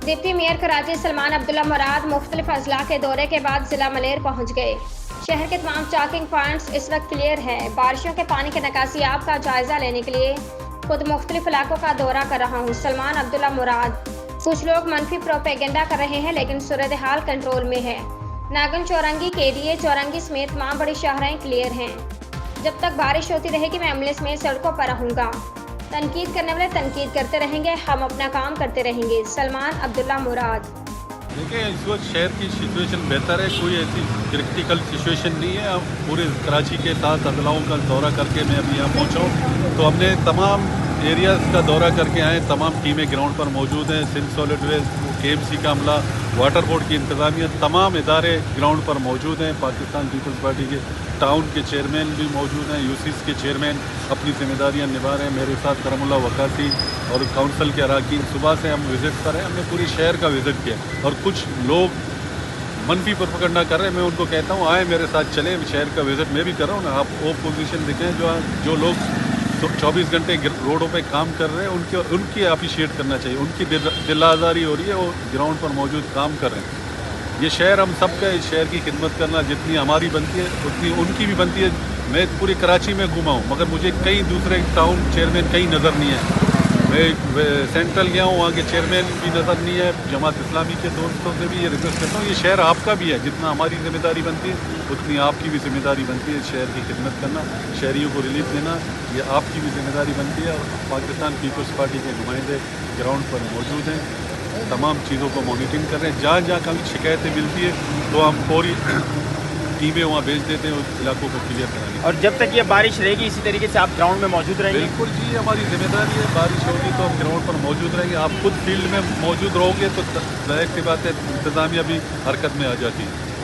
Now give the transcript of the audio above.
Deputy mayor Karachi Salman Abdullah मुराद मुख्तलिफ अजला के दौरे के बाद जिला मलेर पहुँच गए। शहर के तमाम चॉकिंग पॉइंट्स इस वक्त क्लियर हैं। बारिशों के पानी के निकासियाब का जायजा लेने के लिए खुद मुख्तलिफ इलाकों का दौरा कर रहा हूँ। सलमान अब्दुल्ला मुराद। कुछ लोग मनफी प्रोपेगेंडा कर रहे हैं, लेकिन सूरत हाल कंट्रोल में है। नागन चौरंगी, केडीए चौरंगी समेत तमाम बड़ी शाहराएं क्लियर हैं। जब तक बारिश होती रहेगी मैं एम्बुलेंस में सड़कों पर रहूँगा। तनकीद करने वाले तनकीद करते रहेंगे, हम अपना काम करते रहेंगे। सलमान अब्दुल्ला मुराद। देखिए, इस वक्त शहर की सिचुएशन बेहतर है, कोई ऐसी क्रिटिकल सिचुएशन नहीं है। अब पूरे कराची के 7 अजलाओं का दौरा करके मैं अभी यहाँ पहुँचा हूँ, तो हमने तमाम एरियाज़ का दौरा करके आए। तमाम टीमें ग्राउंड पर मौजूद हैं। सिंध सॉलिड वेस्ट, KMC का अमला, वाटर बोर्ड की इंतज़ामिया, तमाम इदारे ग्राउंड पर मौजूद हैं। पाकिस्तान पीपल्स पार्टी के टाउन के चेयरमैन भी मौजूद हैं। UCs के चेयरमैन अपनी जिम्मेदारियाँ निभा रहे हैं। मेरे साथ करमुल्ला वकासी और काउंसिल के अरकान। सुबह से हम विज़िट पर हैं, हमने पूरी शहर का विज़िट किया। और कुछ लोग मनफी प्रोपेगेंडा कर रहे हैं, मैं उनको कहता हूँ आए मेरे साथ चलें, शहर का विज़िट मैं भी कर रहा हूँ ना। आप वो पोजीशन दिखें जो लोग 24 घंटे रोडों पे काम कर रहे हैं, उनकी अप्रिशिएट करना चाहिए। उनकी दिल आज़ारी हो रही है, वो ग्राउंड पर मौजूद काम कर रहे हैं। ये शहर हम सब का, इस शहर की खिदमत करना जितनी हमारी बनती है उतनी उनकी भी बनती है। मैं पूरी कराची में घूमा हूँ, मगर मुझे कई दूसरे टाउन चेयरमैन कहीं नज़र नहीं है। मैं सेंट्रल गया हूँ, वहाँ के चेयरमैन भी नज़र नहीं है। जमात इस्लामी के दोस्तों से भी ये रिक्वेस्ट करता हूँ, ये शहर आपका भी है। जितना हमारी जिम्मेदारी बनती है उतनी आपकी भी जिम्मेदारी बनती है। शहर की खिदमत करना, शहरियों को रिलीफ देना, ये आपकी भी जिम्मेदारी बनती है। और पाकिस्तान पीपल्स पार्टी के नुमाइंदे ग्राउंड पर मौजूद हैं, तमाम चीज़ों को मॉनिटरिंग कर रहे हैं। जहाँ जहाँ कभी शिकायतें मिलती है तो हम पूरी टीमें वहाँ भेज देते हैं उस इलाकों को क्लियर कराने। और जब तक ये बारिश रहेगी इसी तरीके से आप ग्राउंड में मौजूद रहेंगे? बिल्कुल जी, हमारी जिम्मेदारी है। बारिश होगी तो हम ग्राउंड पर मौजूद रहेंगे। आप खुद फील्ड में मौजूद रहोगे तो जाहिर सी बात है इंतज़ामिया भी हरकत में आ जाती है।